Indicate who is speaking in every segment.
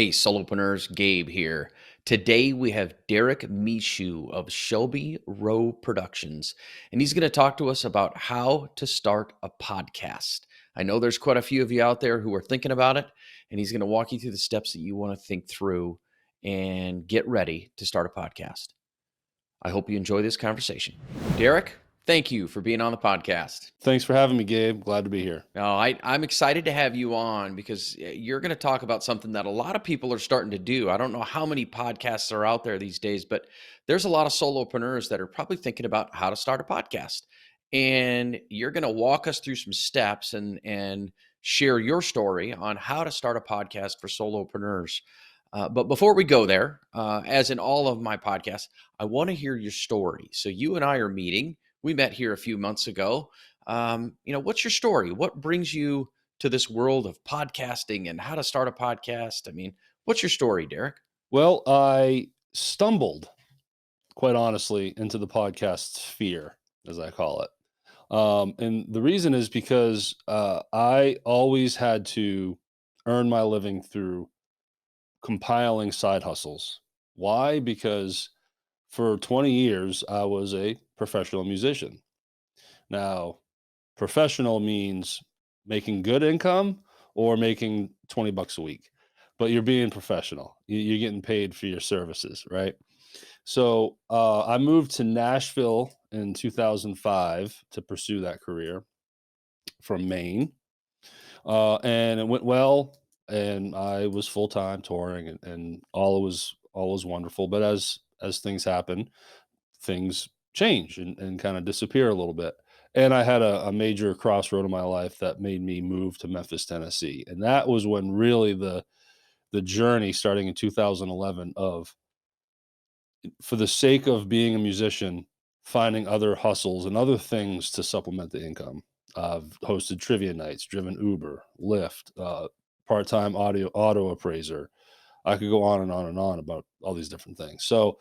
Speaker 1: Hey, solopreneurs, Gabe here. Today we have Derrick Michaud of Shelby Row Productions, and he's going to talk to us about how to start a podcast. I know there's quite a few of you out there who are thinking about it, and he's going to walk you through the steps that you want to think through and get ready to start a podcast. I hope you enjoy this conversation. Derrick, thank you for being on the podcast.
Speaker 2: Thanks for having me, Gabe. Glad to be here.
Speaker 1: No, I'm excited to have you on because you're going to talk about something that a lot of people are starting to do. I don't know how many podcasts are out there these days, but there's a lot of solopreneurs that are probably thinking about how to start a podcast. And you're going to walk us through some steps and share your story on how to start a podcast for solopreneurs. But before we go there, as in all of my podcasts, I want to hear your story. So you and I are meeting. We met here a few months ago. What's your story? What brings you to this world of podcasting and how to start a podcast? I mean, what's your story, Derrick?
Speaker 2: Well, I stumbled, quite honestly, into the podcast sphere, as I call it. And the reason is because I always had to earn my living through compiling side hustles. Why? Because for 20 years, I was a professional musician. Now, professional means making good income or making 20 bucks a week, but you're being professional. You're getting paid for your services, right? So I moved to Nashville in 2005 to pursue that career from Maine, and it went well. And I was full time touring, and all was wonderful. But as things happen, things change and kind of disappear a little bit. And I had a major crossroad in my life that made me move to Memphis, Tennessee. And that was when really the journey starting in 2011 of, for the sake of being a musician, finding other hustles and other things to supplement the income. I've hosted trivia nights, driven Uber, Lyft, part-time auto appraiser. I could go on and on and on about all these different things. So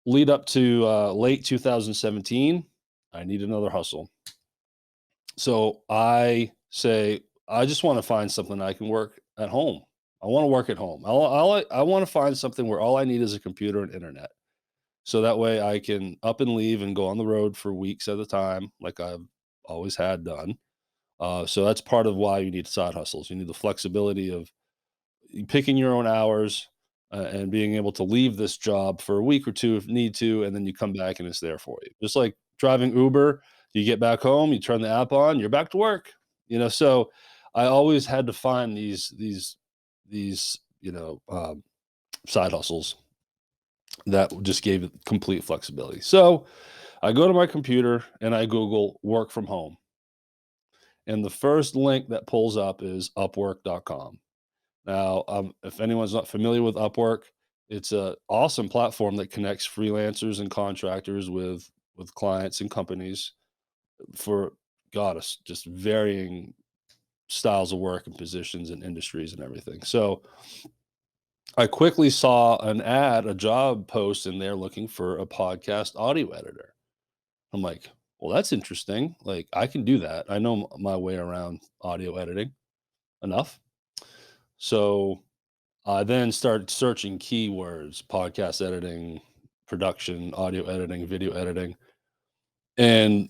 Speaker 2: lead up to late 2017, I need another hustle. So I say, I just want to find something I can work at home. I want to work at home. I want to find something where all I need is a computer and internet. So that way I can up and leave and go on the road for weeks at a time, like I've always had done. So that's part of why you need side hustles. You need the flexibility of picking your own hours, and being able to leave this job for a week or two if need to, and then you come back and it's there for you. Just like driving Uber, you get back home, you turn the app on, you're back to work. So I always had to find these side hustles that just gave it complete flexibility. So I go to my computer and I Google work from home. And the first link that pulls up is upwork.com. Now, if anyone's not familiar with Upwork, it's a awesome platform that connects freelancers and contractors with clients and companies for just varying styles of work and positions and industries and everything. So I quickly saw a job post in there looking for a podcast audio editor. I'm like, well, that's interesting. Like, I can do that. I know my way around audio editing enough. So I then started searching keywords: podcast editing, production, audio editing, video editing, and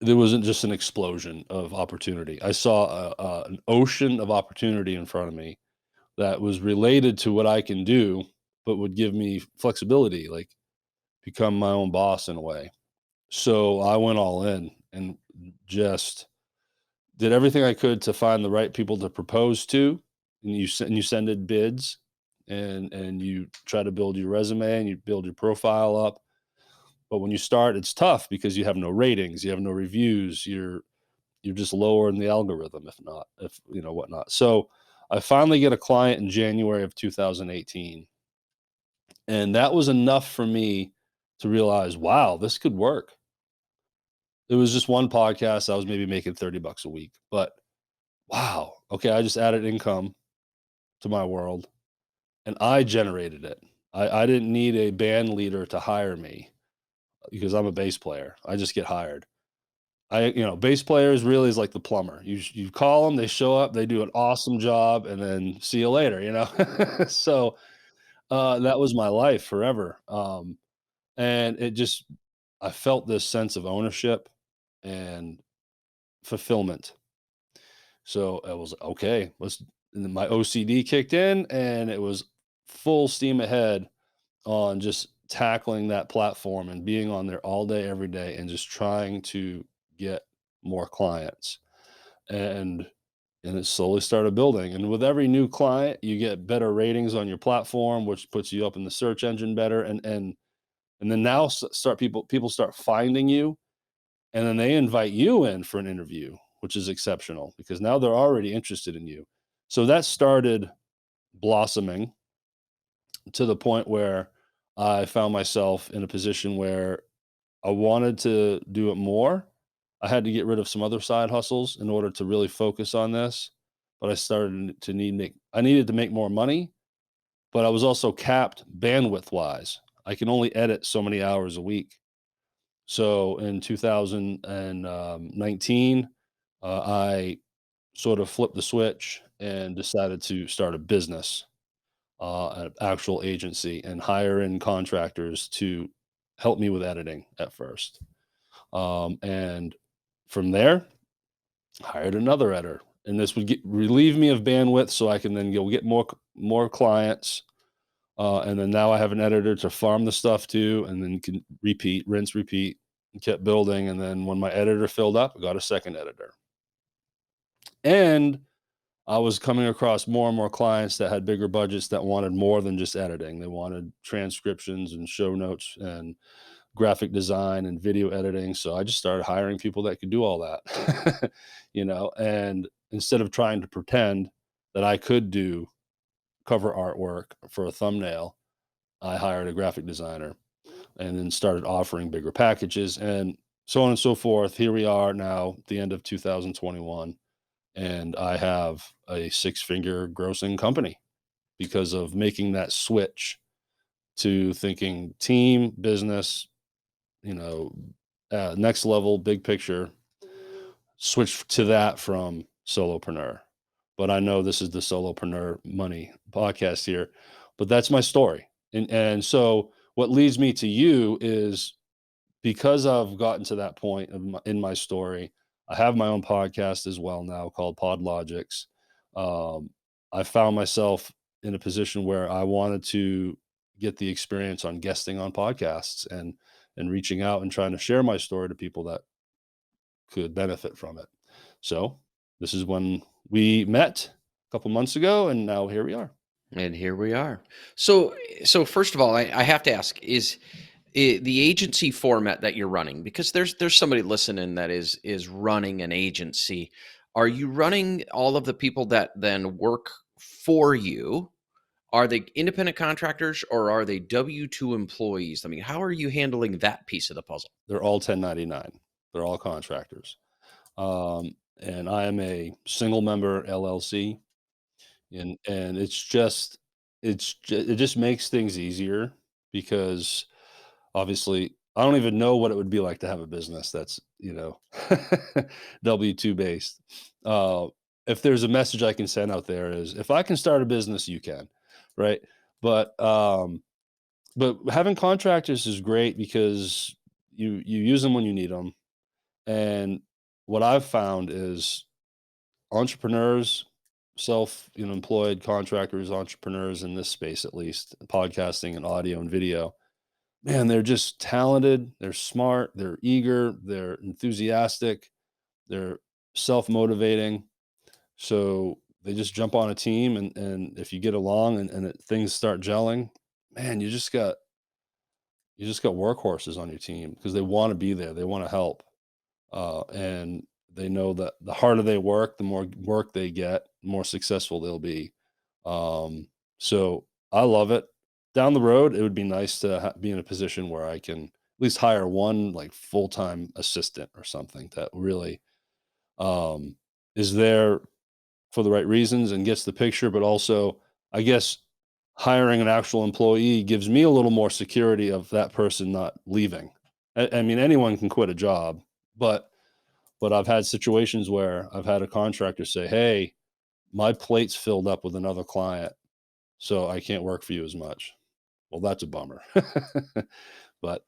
Speaker 2: there wasn't just an explosion of opportunity. I saw an ocean of opportunity in front of me that was related to what I can do, but would give me flexibility, like become my own boss in a way. So I went all in and just did everything I could to find the right people to propose to. And you send in bids, and you try to build your resume and you build your profile up. But when you start, it's tough because you have no ratings, you have no reviews, you're just lower in the algorithm, if whatnot. So I finally get a client in January of 2018. And that was enough for me to realize, wow, this could work. It was just one podcast. I was maybe making 30 bucks a week, but wow. Okay. I just added income to my world and I generated it. I didn't need a band leader to hire me because I'm a bass player. I just get hired. Bass players really is like the plumber. You call them, they show up, they do an awesome job, and then see you later, you know? So, that was my life forever, and I felt this sense of ownership and fulfillment. So, I was, "Okay, let's," and then my OCD kicked in, and it was full steam ahead on just tackling that platform and being on there all day, every day, and just trying to get more clients. And and it slowly started building. And with every new client, you get better ratings on your platform, which puts you up in the search engine better. And then now start people start finding you, and then they invite you in for an interview, which is exceptional because now they're already interested in you. So that started blossoming to the point where I found myself in a position where I wanted to do it more. I had to get rid of some other side hustles in order to really focus on this, but I started to I needed to make more money, but I was also capped bandwidth wise. I can only edit so many hours a week. So in 2019, I sort of flipped the switch and decided to start a business, an actual agency, and hire in contractors to help me with editing at first. And from there, hired another editor, and this would relieve me of bandwidth, so I can then go get more clients. And then now I have an editor to farm the stuff to, and then can repeat, rinse, repeat, and kept building. And then when my editor filled up, I got a second editor, and I was coming across more and more clients that had bigger budgets that wanted more than just editing. They wanted transcriptions and show notes and graphic design and video editing. So I just started hiring people that could do all that, and instead of trying to pretend that I could do cover artwork for a thumbnail, I hired a graphic designer and then started offering bigger packages and so on and so forth. Here we are now, at the end of 2021, and I have a six-figure grossing company because of making that switch to thinking team, business, you know, next level, big picture, switch to that from solopreneur. But I know this is the solopreneur money podcast here, but that's my story. And so what leads me to you is because I've gotten to that point in my story, I have my own podcast as well now called PodLogics. Um, I found myself in a position where I wanted to get the experience on guesting on podcasts and reaching out and trying to share my story to people that could benefit from it. So this is when we met a couple months ago, and now here we are.
Speaker 1: And here we are. So first of all, I have to ask: is the agency format that you're running? Because there's somebody listening that is running an agency. Are you running all of the people that then work for you? Are they independent contractors or are they W-2 employees? I mean, how are you handling that piece of the puzzle?
Speaker 2: They're all 1099. They're all contractors. And I am a single member LLC, and it just makes things easier because obviously I don't even know what it would be like to have a business that's W2 based. Uh, if there's a message I can send out there is if I can start a business, you can, right? But but having contractors is great because you use them when you need them. And what I've found is entrepreneurs, employed contractors, entrepreneurs in this space, at least podcasting and audio and video, man, they're just talented. They're smart. They're eager. They're enthusiastic. They're self-motivating. So they just jump on a team, and if you get along things start gelling, man, you just got workhorses on your team because they want to be there. They want to help. And they know that the harder they work, the more work they get, the more successful they'll be. Um, so I love it. Down the road, it would be nice to be in a position where I can at least hire one like full time assistant or something that really um, is there for the right reasons and gets the picture, but also, I guess, hiring an actual employee gives me a little more security of that person not leaving. I mean, anyone can quit a job, but But I've had situations where I've had a contractor say, "Hey, my plate's filled up with another client, so I can't work for you as much." Well, that's a bummer. But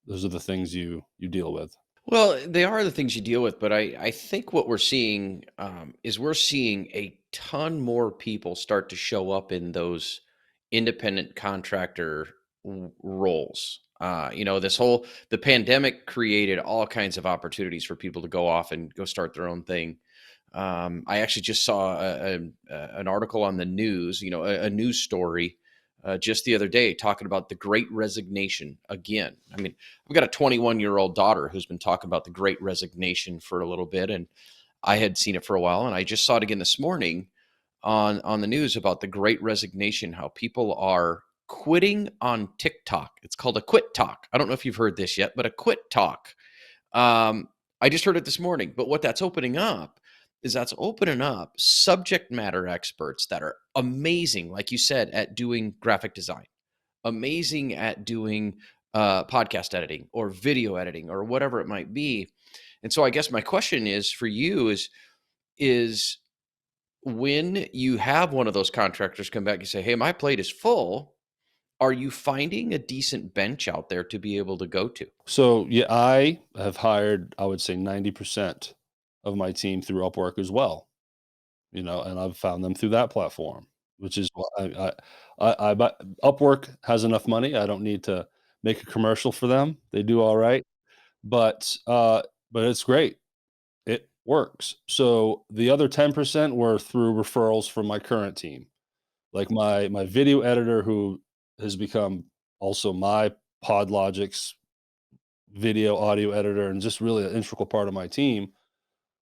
Speaker 2: those are the things you deal with.
Speaker 1: Well, they are the things you deal with, but I think what we're seeing is we're seeing a ton more people start to show up in those independent contractor roles. The pandemic created all kinds of opportunities for people to go off and go start their own thing. I actually just saw an article on the news, a news story just the other day talking about the Great Resignation again. I mean, I've got a 21-year-old daughter who's been talking about the Great Resignation for a little bit, and I had seen it for a while, and I just saw it again this morning on the news about the Great Resignation, how people are quitting on TikTok. It's called a quit talk. I don't know if you've heard this yet, but a quit talk. I just heard it this morning. But what that's opening up is that's opening up subject matter experts that are amazing, like you said, at doing graphic design, amazing at doing podcast editing or video editing or whatever it might be. And so I guess my question is for you is when you have one of those contractors come back and say, "Hey, my plate is full," are you finding a decent bench out there to be able to go to?
Speaker 2: So, yeah, I have hired, I would say 90% of my team through Upwork as well, and I've found them through that platform, which is why Upwork has enough money. I don't need to make a commercial for them. They do all right, but it's great. It works. So the other 10% were through referrals from my current team. Like my video editor who has become also my PodLogic's video audio editor and just really an integral part of my team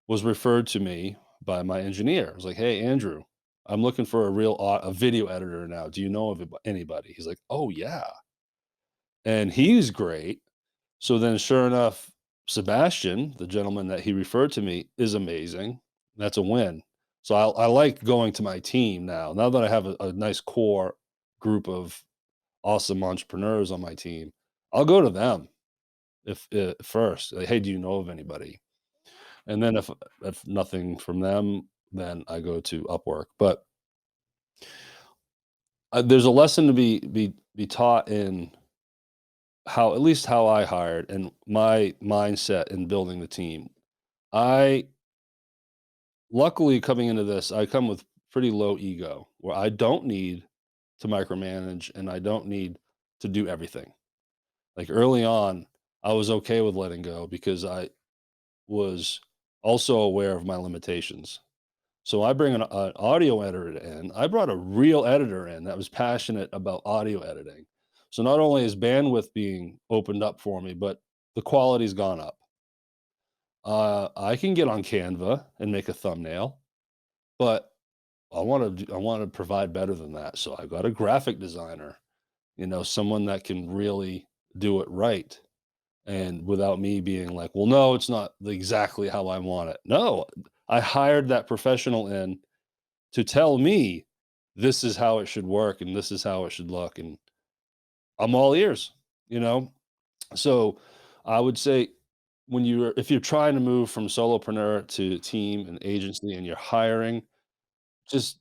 Speaker 2: was referred to me by my engineer. I was like, "Hey, Andrew, I'm looking for a video editor now. Do you know of anybody?" He's like, "Oh yeah," and he's great. So then, sure enough, Sebastian, the gentleman that he referred to me, is amazing. That's a win. So I like going to my team now. Now that I have a nice core group of awesome entrepreneurs on my team, I'll go to them if first. Like, hey, do you know of anybody? And then if nothing from them, then I go to Upwork. But there's a lesson to be taught in how, at least how I hired and my mindset in building the team. I luckily coming into this, I come with pretty low ego where I don't need to micromanage and I don't need to do everything. Like early on, I was okay with letting go because I was also aware of my limitations. So I bring an audio editor in. I brought a real editor in that was passionate about audio editing. So not only is bandwidth being opened up for me, but the quality's gone up. I can get on Canva and make a thumbnail, but I want to provide better than that. So I got a graphic designer, someone that can really do it right. And without me being like, well, no, it's not exactly how I want it. No, I hired that professional in to tell me this is how it should work and this is how it should look. And I'm all ears, you know? So I would say if you're trying to move from solopreneur to team and agency and you're hiring, just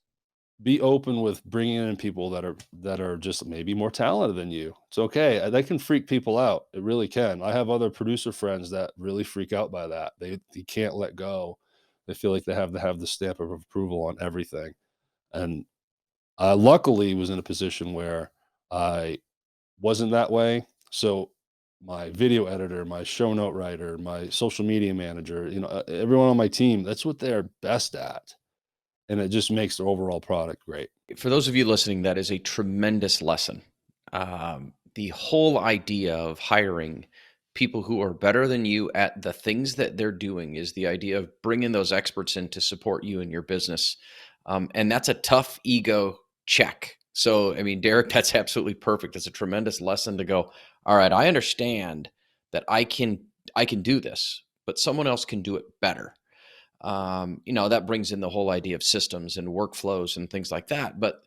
Speaker 2: be open with bringing in people that are just maybe more talented than you. It's okay. That can freak people out. It really can. I have other producer friends that really freak out by that. They can't let go. They feel like they have to have the stamp of approval on everything. And I luckily was in a position where I wasn't that way. So my video editor, my show note writer, my social media manager, everyone on my team, that's what they're best at. And it just makes the overall product great.
Speaker 1: For those of you listening, that is a tremendous lesson. The whole idea of hiring people who are better than you at the things that they're doing is the idea of bringing those experts in to support you in your business. And that's a tough ego check. So, I mean, Derrick, that's absolutely perfect. It's a tremendous lesson to go, all right, I understand that I can do this, but someone else can do it better. That brings in the whole idea of systems and workflows and things like that. But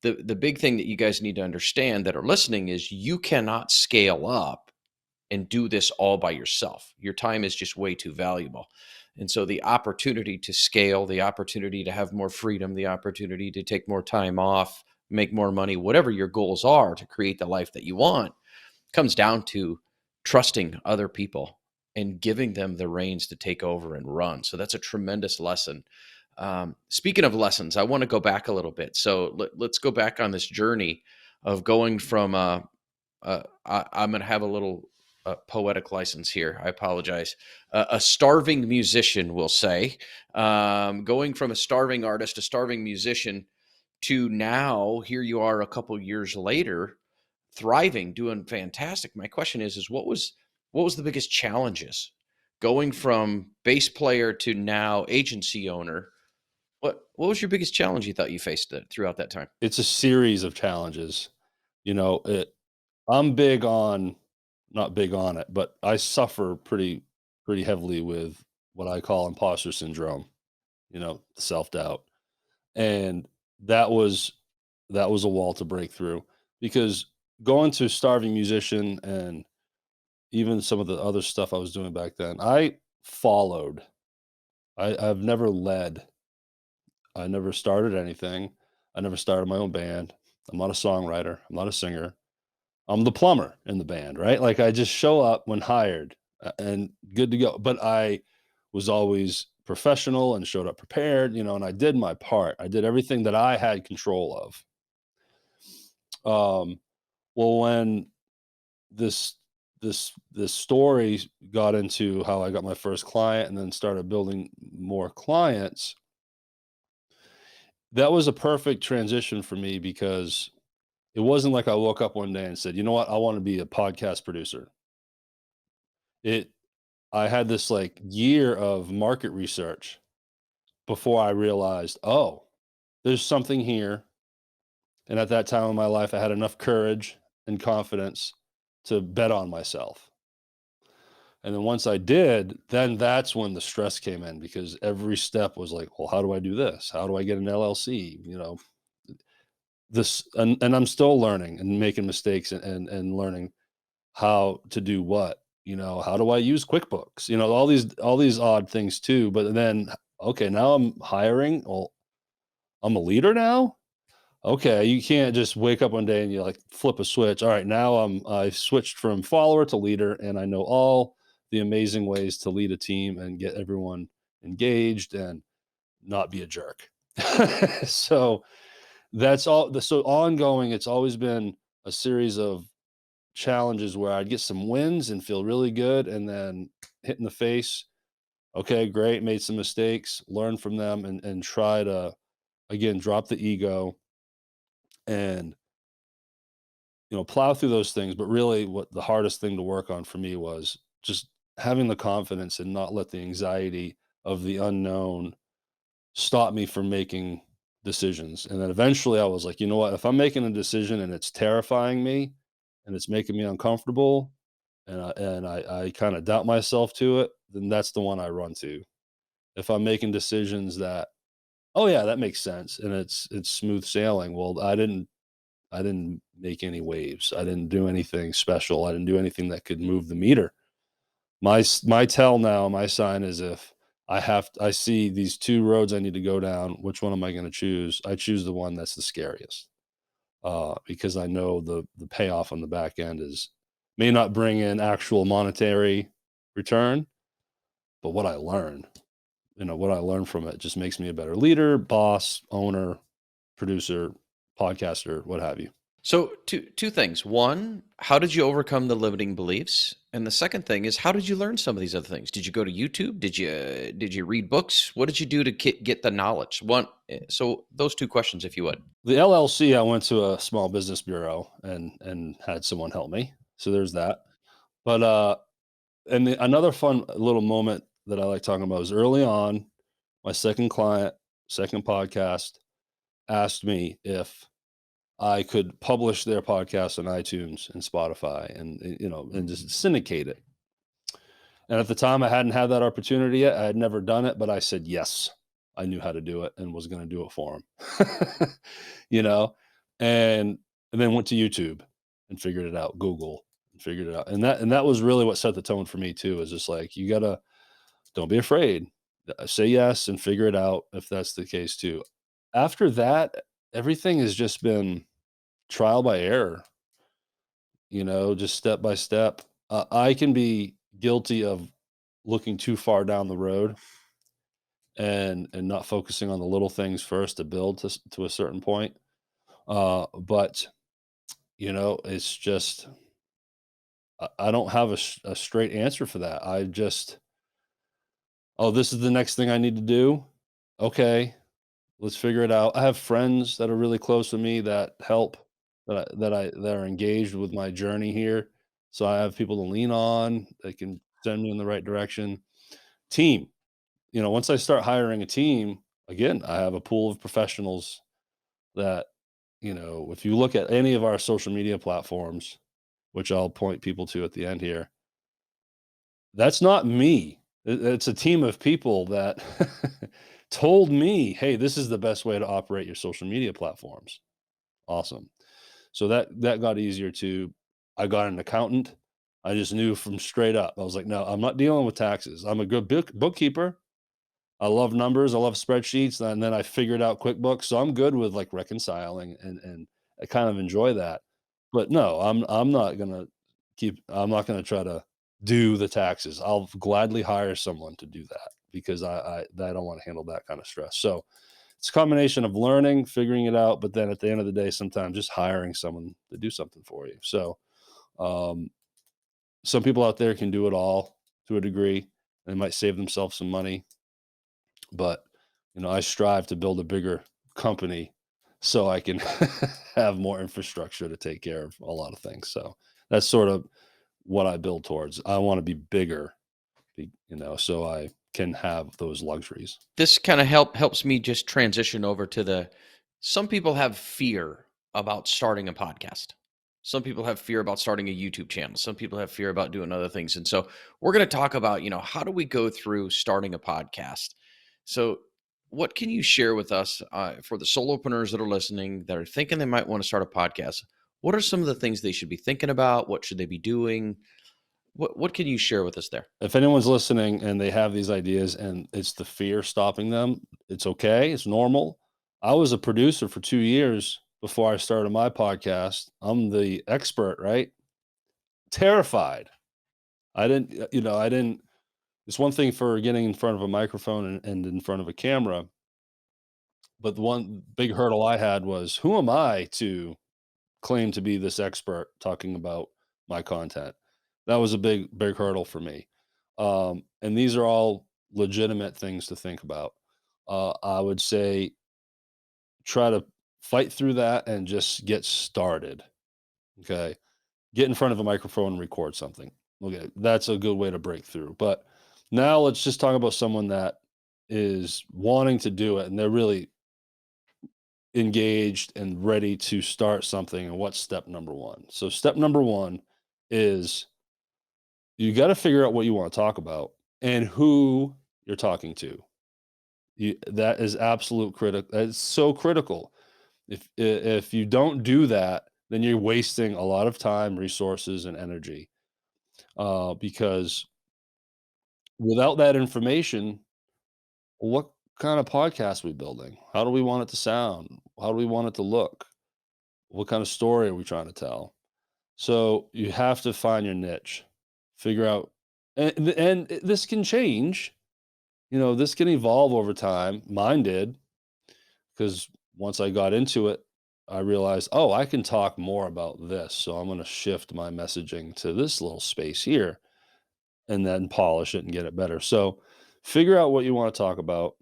Speaker 1: the big thing that you guys need to understand that are listening is you cannot scale up and do this all by yourself. Your time is just way too valuable. And so the opportunity to scale, the opportunity to have more freedom, the opportunity to take more time off, make more money, whatever your goals are to create the life that you want, comes down to trusting other people and giving them the reins to take over and run. So that's a tremendous lesson. Speaking of lessons, I want to go back a little bit. So let's go back on this journey of going from I'm going to have a little poetic license here. I apologize. A starving musician, we'll say, going from a starving artist, a starving musician, to now here you are a couple years later, thriving, doing fantastic. My question is what was the biggest challenges going from bass player to now agency owner? What was your biggest challenge you thought you faced throughout that time?
Speaker 2: It's a series of challenges. You know, I'm big on, not big on it, but I suffer pretty heavily with what I call imposter syndrome, self-doubt. And that was that was a wall to break through, because going to starving musician and even some of the other stuff I was doing back then, I followed. I've never led. I never started anything. I never started my own band. I'm not a songwriter. I'm not a singer. I'm the plumber in the band, right? Like, I just show up when hired, and good to go. But I was always professional and showed up prepared, and I did my part. I did everything that I had control of. Um, well, when this this story got into how I got my first client and then started building more clients, that was a perfect transition for me, because it wasn't like I woke up one day and said, "You know what? I want to be a podcast producer." It I had this like year of market research before I realized, "Oh, there's something here." And at that time in my life, I had enough courage and confidence to bet on myself. And then once I did, then that's when the stress came in, because every step was like, "Well, how do I do this? How do I get an LLC?" And I'm still learning and making mistakes, and learning how to do what. How do I use QuickBooks? All these odd things too. But then, okay, now I'm hiring. Well, I'm a leader now. Okay, you can't just wake up one day and you like flip a switch. All right, now I switched from follower to leader, and I know all the amazing ways to lead a team and get everyone engaged and not be a jerk. So that's all. So ongoing, it's always been a series of challenges where I'd get some wins and feel really good, and then hit in the face. Okay, great, made some mistakes, learn from them, and try to again drop the ego and plow through those things. But really, what the hardest thing to work on for me was just having the confidence and not let the anxiety of the unknown stop me from making decisions. And then eventually I was like, you know what, if I'm making a decision and it's terrifying me and it's making me uncomfortable, and I kind of doubt myself to it, then that's the one I run to. If I'm making decisions that, oh yeah, that makes sense, and it's smooth sailing, well, I didn't make any waves. I didn't do anything special. I didn't do anything that could move the meter. My tell now, my sign is, if I see these two roads I need to go down, which one am I going to choose? I choose the one that's the scariest, because I know the payoff on the back end is may not bring in actual monetary return, but what I learn from it just makes me a better leader, boss, owner, producer, podcaster, what have you.
Speaker 1: So two things. One, how did you overcome the limiting beliefs? And the second thing is, how did you learn some of these other things? Did you go to YouTube? Did you read books? What did you do to get the knowledge? So those two questions, if you would.
Speaker 2: The LLC, I went to a small business bureau and had someone help me. So there's that. But another fun little moment that I like talking about is early on, my second client, second podcast, asked me if I could publish their podcast on iTunes and Spotify, and just syndicate it. And at the time, I hadn't had that opportunity yet. I had never done it, but I said yes. I knew how to do it and was going to do it for him. you know, and then went to YouTube and figured it out. Google and figured it out, and that was really what set the tone for me too. Is just like, you gotta, don't be afraid. Say yes and figure it out if that's the case too. After that, everything has just been trial by error, just step by step. I can be guilty of looking too far down the road and not focusing on the little things first to build to a certain point. But it's just I don't have a straight answer for that. I just, oh, this is the next thing I need to do. Okay, let's figure it out. I have friends that are really close to me that help, that are engaged with my journey here. So I have people to lean on. They can send me in the right direction. Team. Once I start hiring a team, again, I have a pool of professionals that, if you look at any of our social media platforms, which I'll point people to at the end here, that's not me. It's a team of people that told me, "Hey, this is the best way to operate your social media platforms." Awesome. So that got easier too. I got an accountant. I just knew from straight up. I was like, "No, I'm not dealing with taxes. I'm a good bookkeeper. I love numbers. I love spreadsheets." And then I figured out QuickBooks, so I'm good with like reconciling, and I kind of enjoy that. But no, I'm not gonna I'm not gonna try to do the taxes. I'll gladly hire someone to do that because I don't want to handle that kind of stress. So it's a combination of learning, figuring it out, but then at the end of the day, sometimes just hiring someone to do something for you. So um, some people out there can do it all to a degree. They might save themselves some money, but I strive to build a bigger company so I can have more infrastructure to take care of a lot of things. So that's sort of what I build towards. I want to be bigger, so I can have those luxuries.
Speaker 1: This kind of helps me just transition over to the some people have fear about starting a podcast. Some people have fear about starting a YouTube channel. Some people have fear about doing other things. And so we're going to talk about, how do we go through starting a podcast? So what can you share with us for the solopreneurs that are listening that are thinking they might want to start a podcast? What are some of the things they should be thinking about? What should they be doing? What can you share with us there?
Speaker 2: If anyone's listening and they have these ideas and it's the fear stopping them, it's okay. It's normal. I was a producer for 2 years before I started my podcast. I'm the expert, right? Terrified. I didn't, it's one thing for getting in front of a microphone and in front of a camera. But the one big hurdle I had was, who am I to claim to be this expert talking about my content? That was a big hurdle for me. And these are all legitimate things to think about. I would say try to fight through that and just get started. Okay. Get in front of a microphone and record something. Okay. That's a good way to break through. But now let's just talk about someone that is wanting to do it and they're really engaged and ready to start something. And what's step number one? So step number one is you got to figure out what you want to talk about and who you're talking to. That is absolute critical. That's so critical. If you don't do that, then you're wasting a lot of time, resources, and energy. Because without that information, what kind of podcast are we building? How do we want it to sound? How do we want it to look? What kind of story are we trying to tell? So you have to find your niche, figure out, and this can change. This can evolve over time. Mine did because once I got into it, I realized, oh, I can talk more about this. So I'm going to shift my messaging to this little space here and then polish it and get it better. So figure out what you want to talk about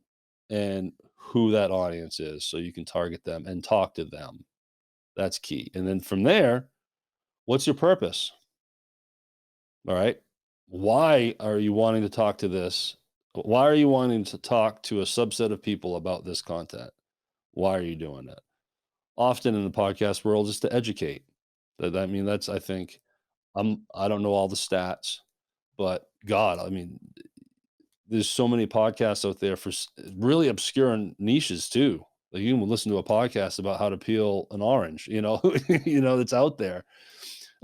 Speaker 2: and who that audience is so you can target them and talk to them. That's key. And then from there, what's your purpose? All right. Why are you wanting to talk to this? Why are you wanting to talk to a subset of people about this content? Why are you doing it? Often in the podcast world is to educate. I mean, that's I think I don't know all the stats, but God, I mean, there's so many podcasts out there for really obscure niches too. Like you can listen to a podcast about how to peel an orange, that's out there,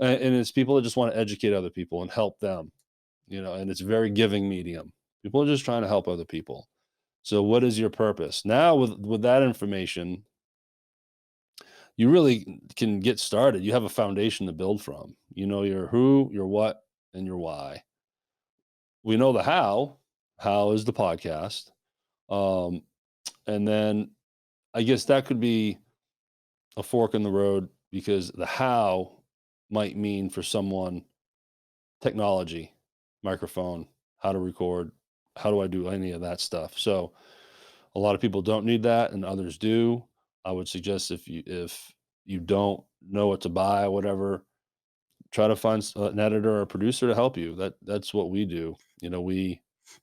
Speaker 2: and it's people that just want to educate other people and help them, and it's a very giving medium. People are just trying to help other people. So what is your purpose? Now with that information, you really can get started. You have a foundation to build from. You know your who, your what, and your why. We know the how. How is the podcast? Um, and then I guess that could be a fork in the road because the how might mean for someone technology, microphone, how to record, how do I do any of that stuff. So a lot of people don't need that and others do. I would suggest if you don't know what to buy, whatever, try to find an editor or a producer to help you. That's what we do. You know, we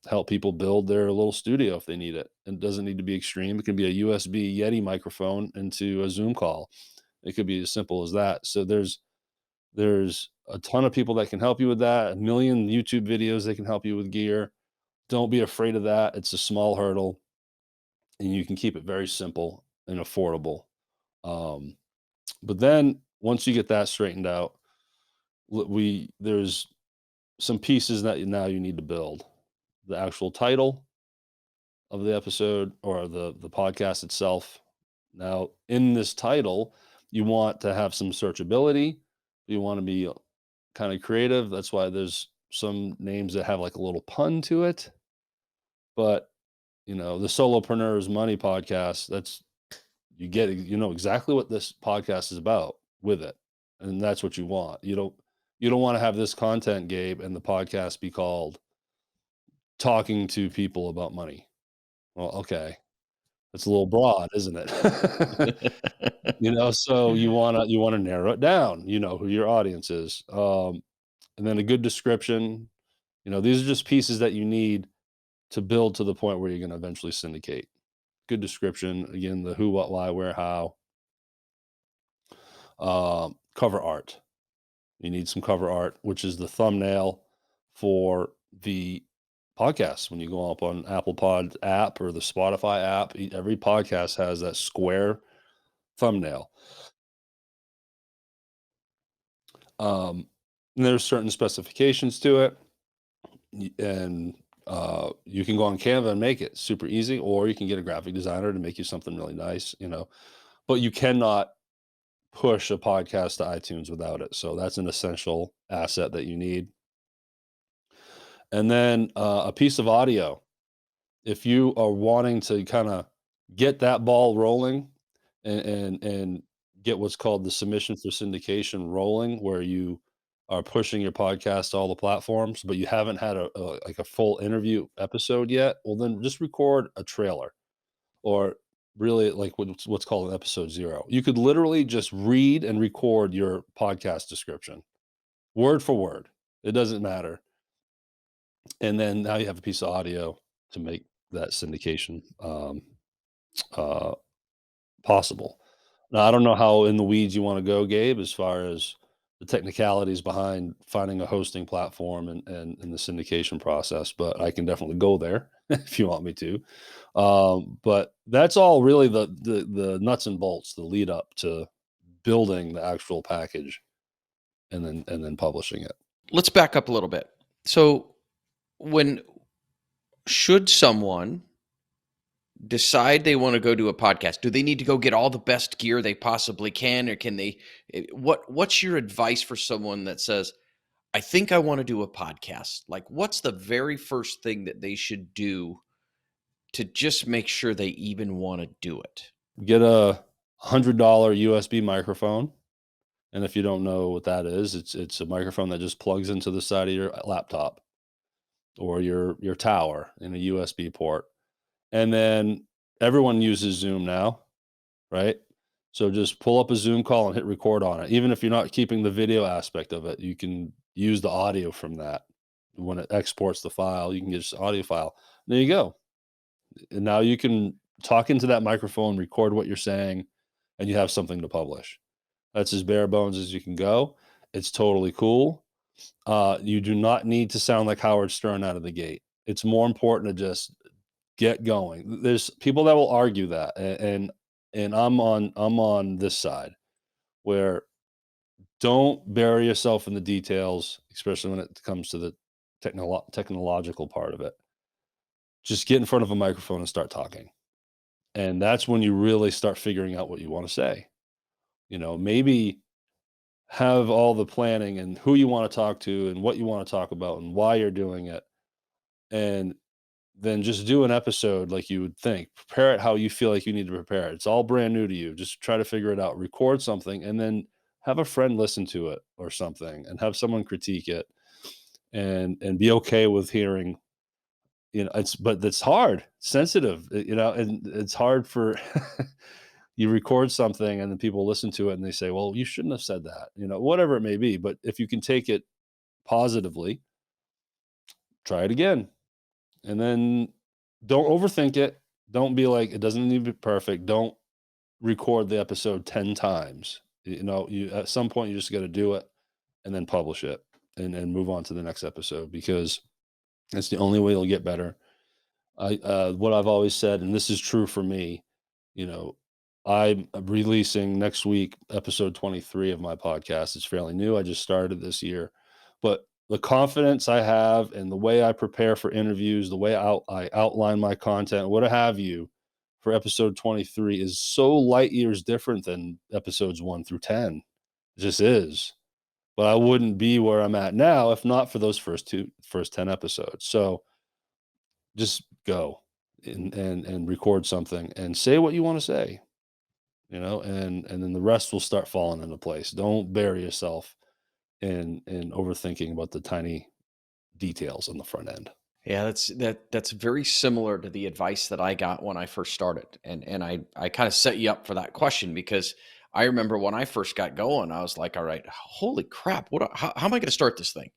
Speaker 2: help people build their little studio if they need it. And it doesn't need to be extreme. It can be a USB Yeti microphone into a Zoom call. It could be as simple as that. So there's a ton of people that can help you with that. A million YouTube videos that can help you with gear. Don't be afraid of that. It's a small hurdle, and you can keep it very simple and affordable. Um, but then once you get that straightened out, there's some pieces that now you need to build. The actual title of the episode or the podcast itself. Now, in this title, you want to have some searchability. You want to be kind of creative. That's why there's some names that have like a little pun to it. But the Solopreneurs Money podcast, that's you know exactly what this podcast is about with it. And that's what you want. You don't want to have this content, Gabe, and the podcast be called Talking to People About Money. Well, okay. That's a little broad, isn't it? So you wanna narrow it down, who your audience is. And then a good description. These are just pieces that you need to build to the point where you're gonna eventually syndicate. Good description, again, the who, what, why, where, how. Cover art. You need some cover art, which is the thumbnail for the podcast. When you go up on Apple Pod app or the Spotify app, every podcast has that square thumbnail. And there's certain specifications to it, and you can go on Canva and make it super easy, or you can get a graphic designer to make you something really nice. But you cannot push a podcast to iTunes without it. So that's an essential asset that you need. And then a piece of audio. If you are wanting to kind of get that ball rolling and get what's called the submission for syndication rolling, where you are pushing your podcast to all the platforms, but you haven't had a full interview episode yet, well, then just record a trailer, or really like what's called an episode zero. You could literally just read and record your podcast description, word for word. It doesn't matter. And then now you have a piece of audio to make that syndication uh, possible. Now, I don't know how in the weeds you want to go, Gabe, as far as the technicalities behind finding a hosting platform and the syndication process, but I can definitely go there if you want me to. But that's all really the nuts and bolts, the lead up to building the actual package and then publishing it.
Speaker 1: Let's back up a little bit. So, when should someone decide they want to go do a podcast? Do they need to go get all the best gear they possibly can, or can they? What's your advice for someone that says, "I think I want to do a podcast"? Like, what's the very first thing that they should do to just make sure they even want to do it?
Speaker 2: Get a $100 USB microphone. And if you don't know what that is, it's a microphone that just plugs into the side of your laptop or your tower in a USB port. And then everyone uses Zoom now, right? So just pull up a Zoom call and hit record on it. Even if you're not keeping the video aspect of it, you can use the audio from that. When it exports the file, you can get just audio file. There you go. And now you can talk into that microphone, record what you're saying, and you have something to publish. That's as bare bones as you can go. It's totally cool. You do not need to sound like Howard Stern out of the gate. It's more important to just get going. There's people that will argue that, and I'm on this side where don't bury yourself in the details, especially when it comes to the technological part of it. just get in front of a microphone and start talking. And that's when you really start figuring out what you want to say. Maybe have all the planning and who you want to talk to and what you want to talk about and why you're doing it. And then just do an episode like you would think. Prepare it how you feel like you need to prepare it. It's all brand new to you. Just try to figure it out. Record something and then have a friend listen to it or something and have someone critique it and be okay with hearing. But it's hard, sensitive, and it's hard for you record something and then people listen to it and they say, well, you shouldn't have said that, whatever it may be. But if you can take it positively, try it again. And then don't overthink it. Don't be like, it doesn't need to be perfect. Don't record the episode 10 times. You at some point you just got to do it and then publish it and move on to the next episode because it's the only way you'll get better. What I've always said, and this is true for me, you know, I'm releasing next week episode 23 of my podcast. It's fairly new. I just started this year, but the confidence I have and the way I prepare for interviews, the way I outline my content, what have you, for episode 23 is so light years different than episodes 1 through 10. It just is. But I wouldn't be where I'm at now if not for those first 10 episodes. So just go and record something and say what you want to say, and then the rest will start falling into place. Don't bury yourself in overthinking about the tiny details on the front end.
Speaker 1: Yeah, that's very similar to the advice that I got when I first started. And I kind of set you up for that question because I remember when I first got going, I was like, all right, holy crap, how am I going to start this thing?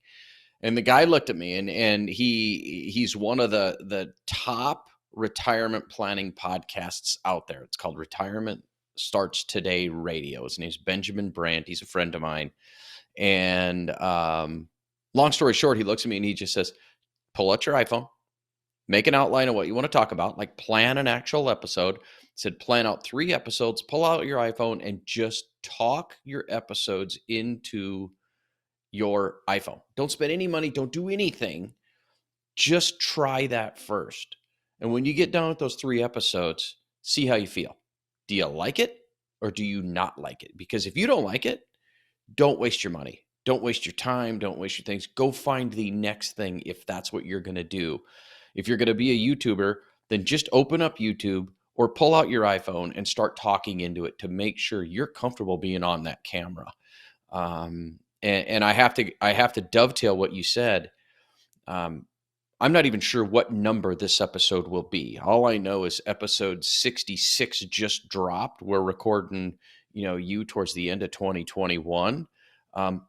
Speaker 1: And the guy looked at me and he's one of the top retirement planning podcasts out there. It's called Retirement Starts Today Radio. His name's Benjamin Brandt. He's a friend of mine. And long story short, he looks at me and he just says, pull out your iPhone, make an outline of what you want to talk about, like plan an actual episode. He said, plan out 3 episodes, pull out your iPhone and just talk your episodes into your iPhone. Don't spend any money. Don't do anything. Just try that first. And when you get done with those 3 episodes, see how you feel. Do you like it or do you not like it? Because if you don't like it, don't waste your money. Don't waste your time. Don't waste your things. Go find the next thing if that's what you're going to do. If you're going to be a YouTuber, then just open up YouTube or pull out your iPhone and start talking into it to make sure you're comfortable being on that camera. And I have to dovetail what you said. I'm not even sure what number this episode will be. All I know is episode 66 just dropped. We're recording, you towards the end of 2021.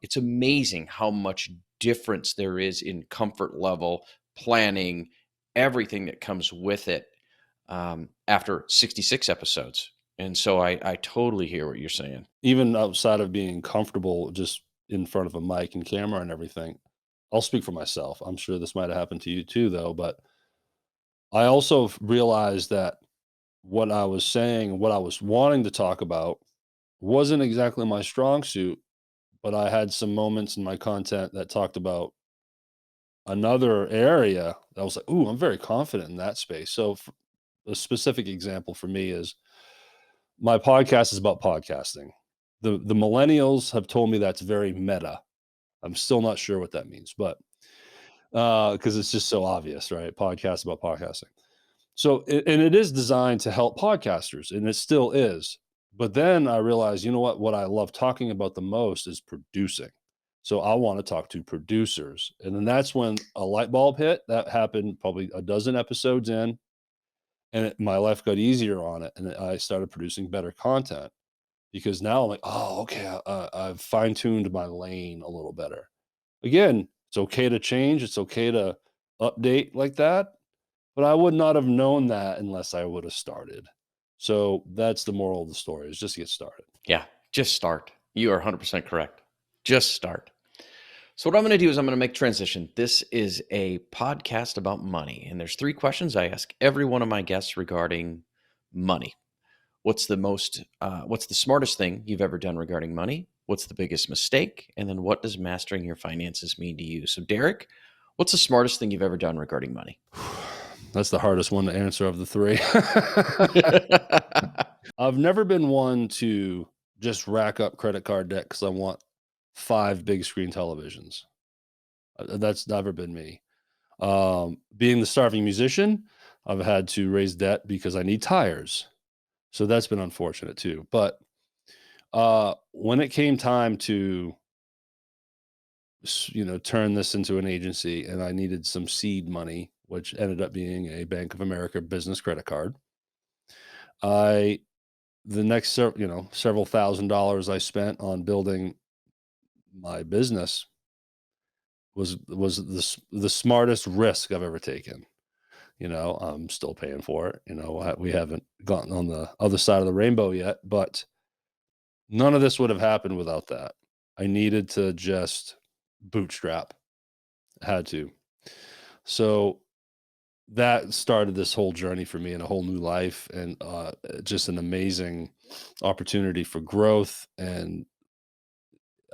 Speaker 1: It's amazing how much difference there is in comfort level, planning, everything that comes with it after 66 episodes. And so I totally hear what you're saying.
Speaker 2: Even outside of being comfortable just in front of a mic and camera and everything, I'll speak for myself. I'm sure this might have happened to you too, though. But I also realized that what I was saying and what I was wanting to talk about wasn't exactly my strong suit, but I had some moments in my content that talked about another area that I was like, ooh, I'm very confident in that space. So, a specific example for me is my podcast is about podcasting. The millennials have told me that's very meta. I'm still not sure what that means, but because it's just so obvious, right? Podcast about podcasting. So, and it is designed to help podcasters, and it still is. But then I realized, you know what? What I love talking about the most is producing. So I want to talk to producers. And then that's when a light bulb hit. That happened probably a dozen episodes in, and my life got easier on it. And I started producing better content because now I'm like, oh, okay, I've fine tuned my lane a little better. Again, it's okay to change. It's okay to update like that. But I would not have known that unless I would have started. So that's the moral of the story is just get started.
Speaker 1: Yeah, just start. You are 100% correct. Just start. So what I'm going to do is I'm going to make transition. This is a podcast about money, and there's 3 questions I ask every one of my guests regarding money. What's the smartest thing you've ever done regarding money? What's the biggest mistake? And then what does mastering your finances mean to you? So Derrick, what's the smartest thing you've ever done regarding money?
Speaker 2: That's the hardest one to answer of the three. I've never been one to just rack up credit card debt because I want 5 big screen televisions. That's never been me. Being the starving musician, I've had to raise debt because I need tires. So that's been unfortunate too. But when it came time to turn this into an agency, and I needed some seed money, which ended up being a Bank of America business credit card. I the next several $1,000s I spent on building my business was the smartest risk I've ever taken. I'm still paying for it. We haven't gotten on the other side of the rainbow yet, but none of this would have happened without that. I needed to just bootstrap. Had to. So that started this whole journey for me and a whole new life, and just an amazing opportunity for growth. And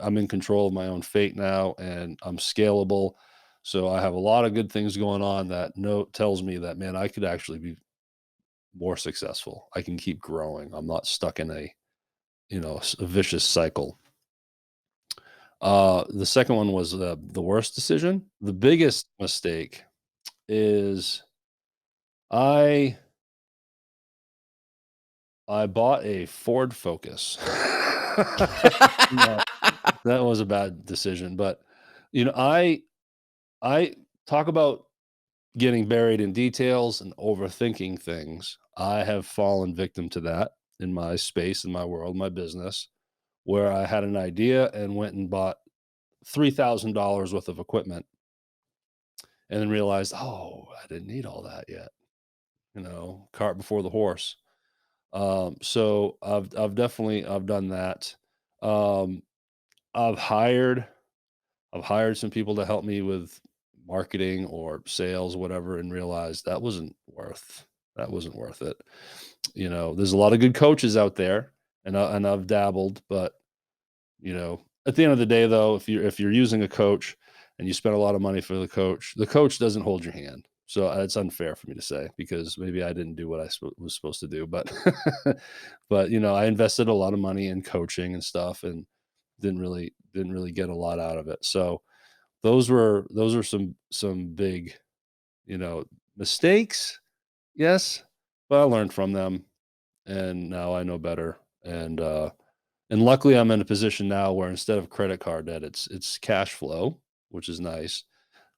Speaker 2: I'm in control of my own fate now, and I'm scalable. So I have a lot of good things going on that tells me that, man, I could actually be more successful. I can keep growing. I'm not stuck in a vicious cycle. The second one was the worst decision. The biggest mistake is I I bought a Ford Focus. No, that was a bad decision, but, I talk about getting buried in details and overthinking things. I have fallen victim to that in my space, in my world, my business, where I had an idea and went and bought $3,000 worth of equipment and then realized, "Oh, I didn't need all that yet." Cart before the horse. So I've definitely I've done that. Um, I've hired I've hired some people to help me with marketing or sales, whatever, and realized that wasn't worth it. There's a lot of good coaches out there, and I've dabbled, but at the end of the day, though, if you're using a coach and you spend a lot of money for the coach doesn't hold your hand. So it's unfair for me to say because maybe I didn't do what I was supposed to do, but but I invested a lot of money in coaching and stuff, and didn't really get a lot out of it. So those are some big mistakes, yes, but I learned from them, and now I know better. And luckily, I'm in a position now where instead of credit card debt, it's cash flow, which is nice.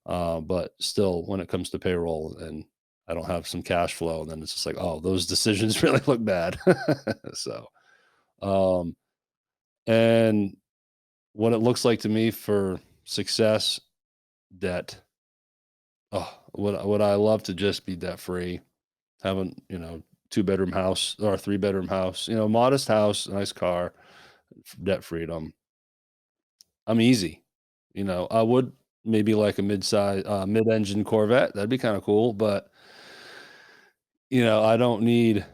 Speaker 2: But still, when it comes to payroll and I don't have some cash flow, then it's just like, oh, those decisions really look bad. So, um, and what it looks like to me for success, debt. Oh, would I love to just be debt free, having 2-bedroom house or a 3-bedroom house, modest house, nice car, debt freedom. I'm easy. I would maybe like a mid-engine Corvette. That'd be kind of cool, but I don't need,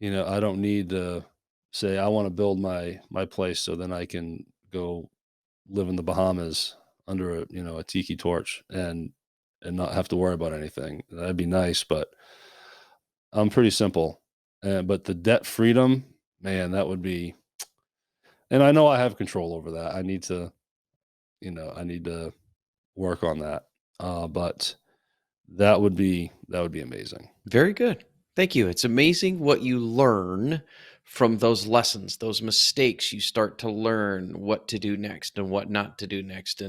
Speaker 2: I don't need to say I want to build my place so then I can go live in the Bahamas under a tiki torch and not have to worry about anything. That'd be nice, but I'm pretty simple. But the debt freedom, man, that would be, and I know I have control over that. I need to work on that. But that would be amazing.
Speaker 1: Very good. Thank you. It's amazing what you learn from those lessons, those mistakes. You start to learn what to do next and what not to do next.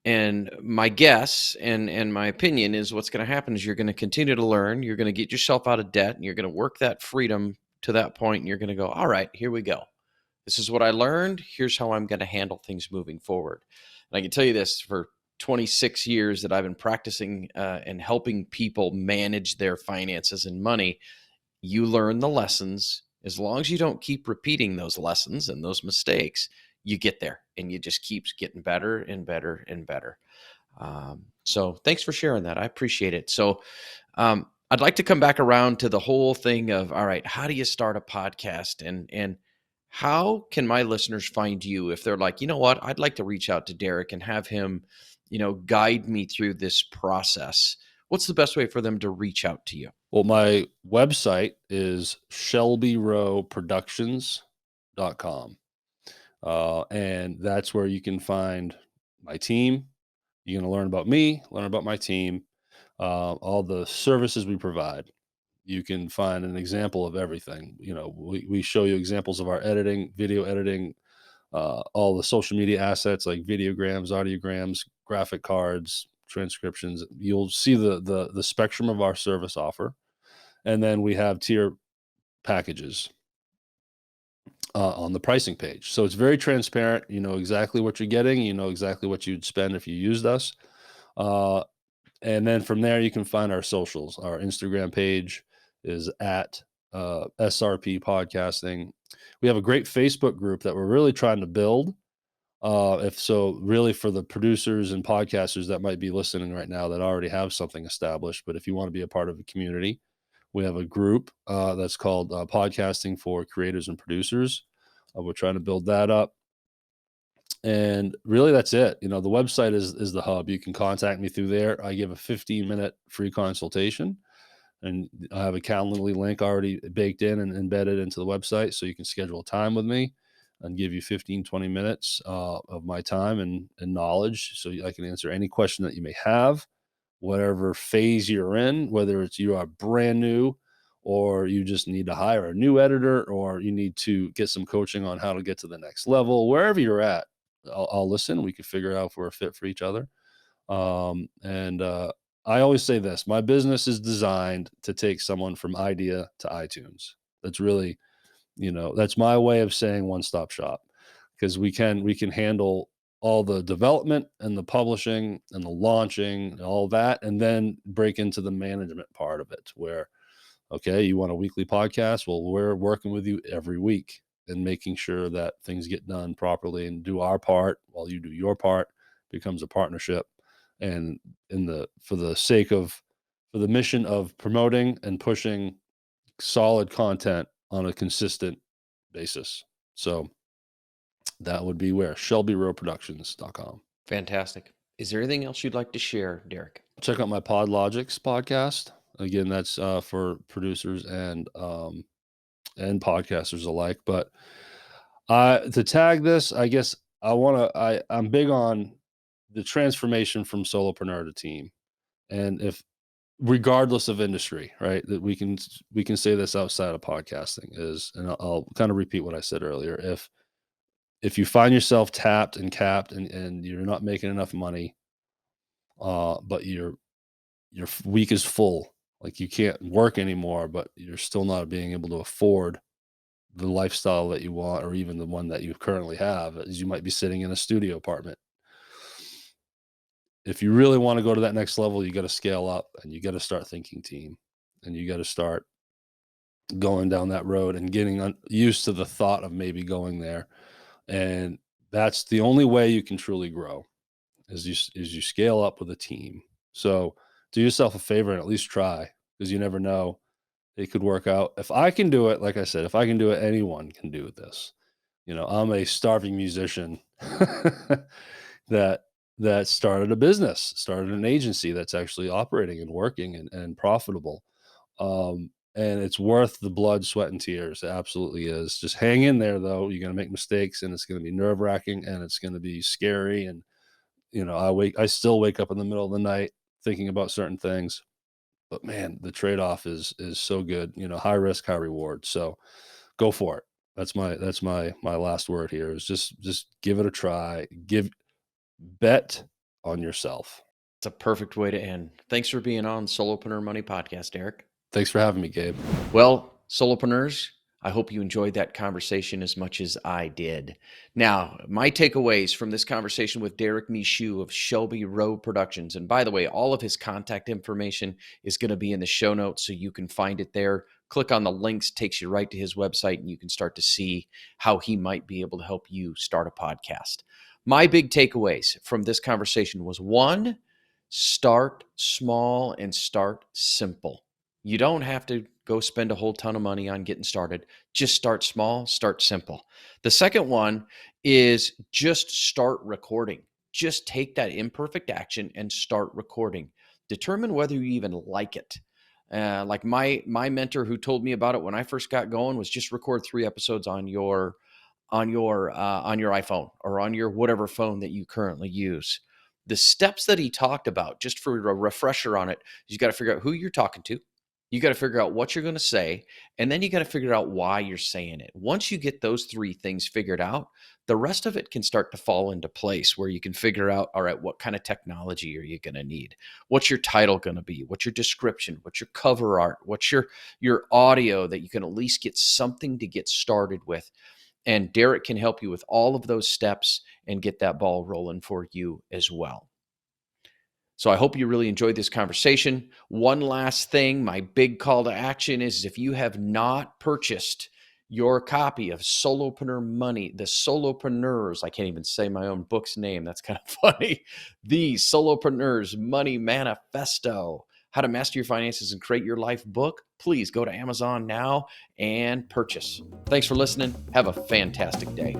Speaker 1: And my guess and my opinion is what's going to happen is you're going to continue to learn. You're going to get yourself out of debt, and you're going to work that freedom to that point, and you're going to go, all right, here we go. This is what I learned. Here's how I'm going to handle things moving forward. And I can tell you this, for 26 years that I've been practicing and helping people manage their finances and money, you learn the lessons. As long as you don't keep repeating those lessons and those mistakes, you get there, and you just keeps getting better and better and better. So thanks for sharing that. I appreciate it. So I'd like to come back around to the whole thing of, all right, how do you start a podcast, and how can my listeners find you if they're like, you know what, I'd like to reach out to Derrick and have him, guide me through this process. what's the best way for them to reach out to you?
Speaker 2: Well, my website is shelbyrowproductions.com. And that's where you can find my team. You're going to learn about me, learn about my team, all the services we provide. You can find an example of everything. We show you examples of our editing, video editing, all the social media assets like videograms, audiograms, graphic cards, transcriptions. You'll see the spectrum of our service offer, and then we have tier packages on the pricing page. So it's very transparent. You know exactly what you're getting. You know exactly what you'd spend if you used us. Uh, and then from there, you can find our socials. Our Instagram page is at SRP Podcasting. We have a great Facebook group that we're really trying to build. If so, really for the producers and podcasters that might be listening right now that already have something established. But if you want to be a part of a community, we have a group that's called Podcasting for Creators and Producers. We're trying to build that up. And really, that's it. The website is the hub. You can contact me through there. I give a 15-minute free consultation, and I have a Calendly link already baked in and embedded into the website. So you can schedule a time with me and give you 15, 20 minutes of my time and knowledge. So I can answer any question that you may have, whatever phase you're in, whether it's you are brand new or you just need to hire a new editor or you need to get some coaching on how to get to the next level, wherever you're at, I'll listen. We can figure out if we're a fit for each other. And I always say this, my business is designed to take someone from idea to iTunes. That's really, that's my way of saying one-stop shop, because we can handle all the development and the publishing and the launching and all that, and then break into the management part of it where, okay, you want a weekly podcast? Well, we're working with you every week and making sure that things get done properly and do our part while you do your part. Becomes a partnership. And for the mission of promoting and pushing solid content on a consistent basis. So that would be where shelbyrowproductions.com.
Speaker 1: Fantastic. Is there anything else you'd like to share, Derrick?
Speaker 2: Check out my PodLogix podcast. Again, that's for producers and podcasters alike. But to tag this, I guess I'm big on the transformation from solopreneur to team. And if regardless of industry, right, that we can say this outside of podcasting is, and I'll kind of repeat what I said earlier. If you find yourself tapped and capped and you're not making enough money, but your week is full, like you can't work anymore, but you're still not being able to afford the lifestyle that you want, or even the one that you currently have, as you might be sitting in a studio apartment. If you really want to go to that next level, you got to scale up and you got to start thinking team, and you got to start going down that road and getting used to the thought of maybe going there. And that's the only way you can truly grow is you scale up with a team. So do yourself a favor and at least try, because you never know. It could work out. If I can do it, like I said, if I can do it, anyone can do this. I'm a starving musician that started a business, started an agency that's actually operating and working and profitable. And it's worth the blood, sweat, and tears. It absolutely is. Just hang in there, though. You're going to make mistakes, and it's going to be nerve wracking, and it's going to be scary. And I still wake up in the middle of the night thinking about certain things. But man, the trade off is so good. High risk, high reward. So go for it. That's my last word here is just give it a try. Bet on yourself.
Speaker 1: It's a perfect way to end. Thanks for being on Solopreneur Money Podcast, Derrick.
Speaker 2: Thanks for having me, Gabe.
Speaker 1: Well, solopreneurs, I hope you enjoyed that conversation as much as I did. Now, my takeaways from this conversation with Derrick Michaud of Shelby Row Productions, and by the way, all of his contact information is going to be in the show notes, so you can find it there. Click on the links, takes you right to his website, and you can start to see how he might be able to help you start a podcast. My big takeaways from this conversation was, one, start small and start simple. You don't have to go spend a whole ton of money on getting started. Just start small, start simple. The second one is just start recording. Just take that imperfect action and start recording. Determine whether you even like it. Like my mentor who told me about it when I first got going was just record 3 episodes on your iPhone or on your whatever phone that you currently use. The steps that he talked about, just for a refresher on it, you got to figure out who you're talking to. You got to figure out what you're going to say, and then you got to figure out why you're saying it. Once you get those 3 things figured out, the rest of it can start to fall into place where you can figure out, all right, what kind of technology are you going to need? What's your title going to be? What's your description? What's your cover art? What's your audio that you can at least get something to get started with? And Derrick can help you with all of those steps and get that ball rolling for you as well. So I hope you really enjoyed this conversation. One last thing, my big call to action is if you have not purchased your copy of Solopreneur Money, the Solopreneurs, I can't even say my own book's name. That's kind of funny. The Solopreneurs Money Manifesto, How to Master Your Finances and Create Your Life book, please go to Amazon now and purchase. Thanks for listening. Have a fantastic day.